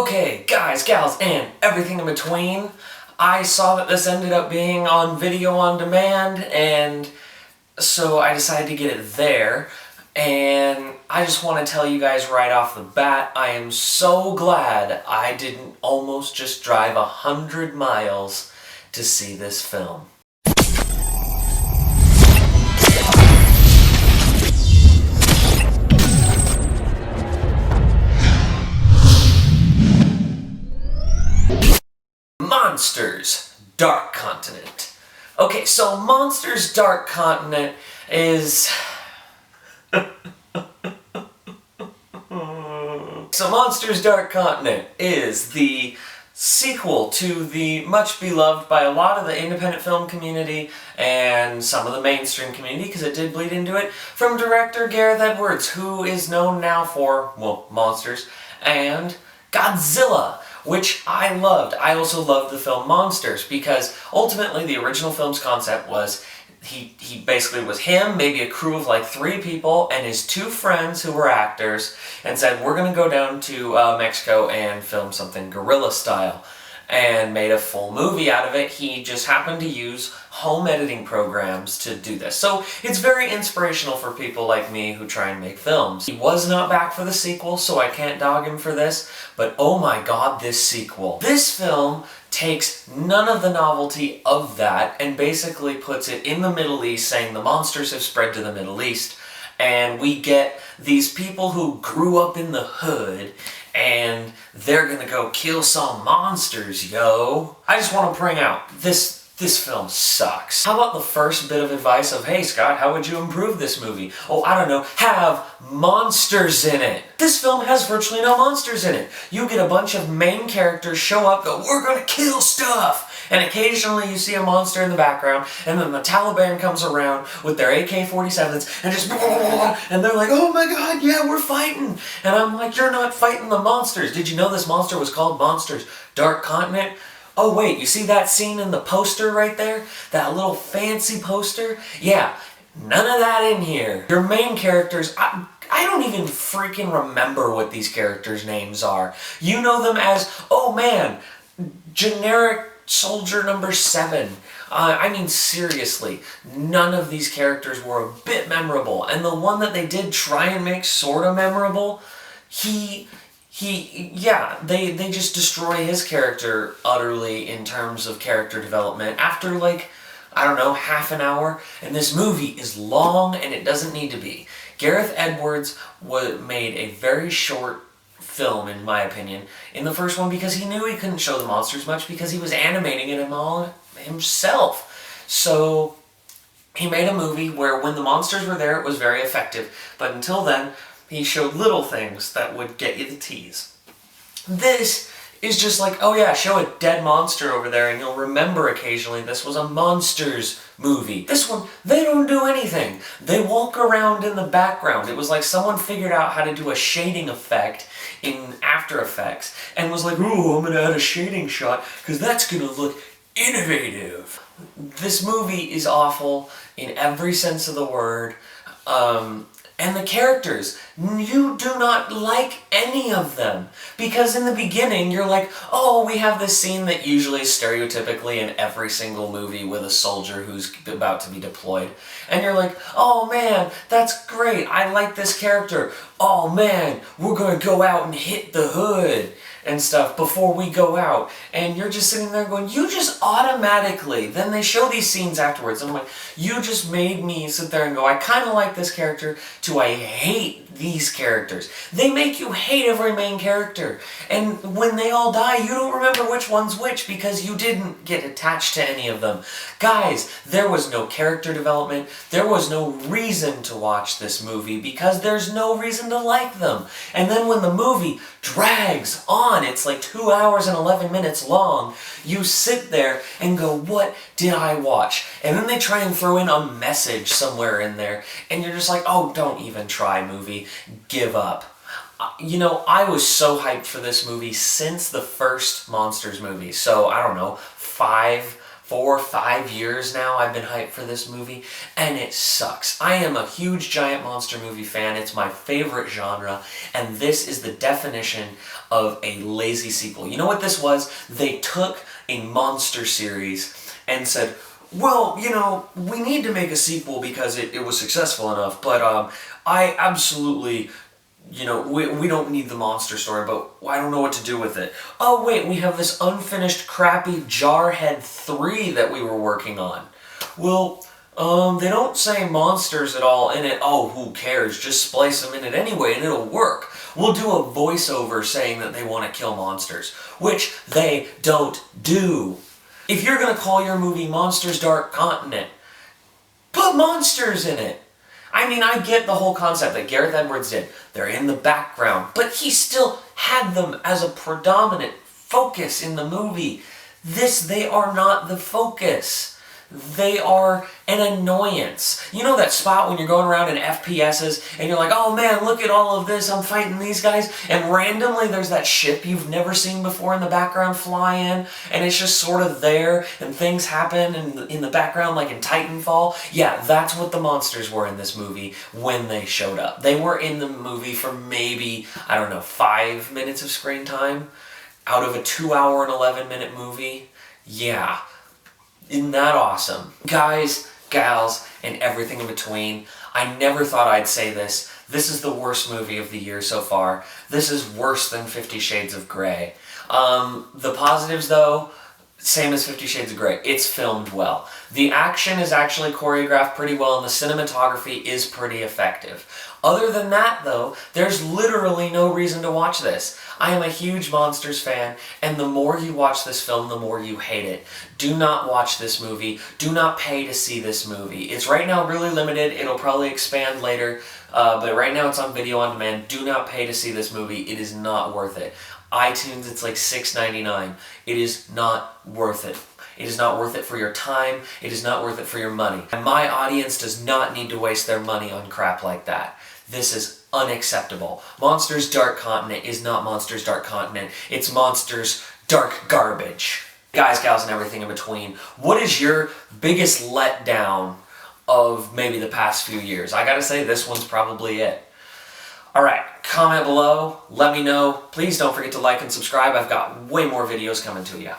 Okay, guys, gals, and everything in between, I saw that this ended up being on video on demand, and so I decided to get it there. And I just want to tell you guys right off the bat, I am so glad I didn't almost just drive 100 miles to see this film. Monsters, Dark Continent. Okay, so Monsters, Dark Continent is... So Monsters, Dark Continent is the sequel to the much beloved by a lot of the independent film community and some of the mainstream community, because it did bleed into it, from director Gareth Edwards, who is known now for, well, Monsters and Godzilla, which I loved. I also loved the film Monsters because ultimately the original film's concept was he basically was him, maybe a crew of like 3 people, and his 2 friends who were actors, and said, we're going to go down to Mexico and film something guerrilla style, and made a full movie out of it. He just happened to use home editing programs to do this. So it's very inspirational for people like me who try and make films. He was not back for the sequel, so I can't dog him for this, but oh my god, this sequel. This film takes none of the novelty of that and basically puts it in the Middle East, saying the monsters have spread to the Middle East, and we get these people who grew up in the hood and they're gonna go kill some monsters, yo. I just want to bring out, this film sucks. How about the first bit of advice of, hey Scott, how would you improve this movie? Oh, I don't know, have monsters in it. This film has virtually no monsters in it. You get a bunch of main characters show up, go, we're gonna kill stuff! And occasionally you see a monster in the background, and then the Taliban comes around with their AK-47s, and just and they're like, oh my god, yeah, we're fighting! And I'm like, you're not fighting the monsters. Did you know this monster was called Monsters Dark Continent? Oh wait, you see that scene in the poster right there? That little fancy poster? Yeah, none of that in here. Your main characters, I don't even freaking remember what these characters' names are. You know them as, oh man, generic soldier number 7. I mean, seriously, none of these characters were a bit memorable. And the one that they did try and make sort of memorable, they just destroy his character utterly in terms of character development after, like, I don't know, half an hour. And this movie is long and it doesn't need to be. Gareth Edwards made a very short film, in my opinion, in the first one because he knew he couldn't show the monsters much because he was animating it all himself. So he made a movie where when the monsters were there it was very effective, but until then he showed little things that would get you the tease. This is just like, oh yeah, show a dead monster over there and you'll remember occasionally this was a monsters movie. This one, they don't do anything. They walk around in the background. It was like someone figured out how to do a shading effect in After Effects and was like, ooh, I'm gonna add a shading shot because that's gonna look innovative. This movie is awful in every sense of the word. And the characters, you do not like any of them. Because in the beginning, you're like, oh, we have this scene that usually is stereotypically in every single movie with a soldier who's about to be deployed. And you're like, oh man, that's great, I like this character. Oh man, we're gonna go out and hit the hood and stuff before we go out. And you're just sitting there going, you just automatically, then they show these scenes afterwards, and I'm like, you just made me sit there and go, I kind of like this character, to I hate these characters. They make you hate every main character. And when they all die, you don't remember which one's which because you didn't get attached to any of them. Guys, there was no character development. There was no reason to watch this movie because there's no reason to like them. And then when the movie drags on, it's like 2 hours and 11 minutes long, you sit there and go, what did I watch? And then they try and throw in a message somewhere in there, and you're just like, oh, don't even try, movie. Give up. You know, I was so hyped for this movie since the first Monsters movie, so I don't know, 5 4 or 5 years now I've been hyped for this movie, and it sucks. I am a huge giant monster movie fan. It's my favorite genre, and this is the definition of a lazy sequel. You know what this was? They took a monster series and said, well, you know, we need to make a sequel because it was successful enough, but I absolutely, you know, we don't need the monster story, but I don't know what to do with it. Oh wait, we have this unfinished crappy Jarhead 3 that we were working on. Well, they don't say monsters at all in it. Oh, who cares? Just splice them in it anyway and it'll work. We'll do a voiceover saying that they want to kill monsters, which they don't do. If you're going to call your movie Monsters Dark Continent, put monsters in it. I mean, I get the whole concept that Gareth Edwards did. They're in the background, but he still had them as a predominant focus in the movie. They are not the focus. They are an annoyance. You know that spot when you're going around in FPSs and you're like, oh man, look at all of this, I'm fighting these guys, and randomly there's that ship you've never seen before in the background fly in, and it's just sort of there, and things happen in the background like in Titanfall? Yeah, that's what the monsters were in this movie when they showed up. They were in the movie for maybe, I don't know, 5 minutes of screen time out of a 2-hour and 11-minute movie. Yeah. Isn't that awesome? Guys, gals, and everything in between, I never thought I'd say this. This is the worst movie of the year so far. This is worse than 50 Shades of Grey. The positives, though, same as 50 Shades of Grey. It's filmed well. The action is actually choreographed pretty well, and the cinematography is pretty effective. Other than that, though, there's literally no reason to watch this. I am a huge Monsters fan, and the more you watch this film, the more you hate it. Do not watch this movie. Do not pay to see this movie. It's right now really limited. It'll probably expand later, but right now it's on video on demand. Do not pay to see this movie. It is not worth it. iTunes, it's like $6.99. It is not worth it. It is not worth it for your time. It is not worth it for your money. And my audience does not need to waste their money on crap like that. This is unacceptable. Monsters Dark Continent is not Monsters Dark Continent. It's Monsters Dark Garbage. Guys, gals, and everything in between, what is your biggest letdown of maybe the past few years? I gotta say, this one's probably it. Alright, comment below, let me know. Please don't forget to like and subscribe. I've got way more videos coming to you.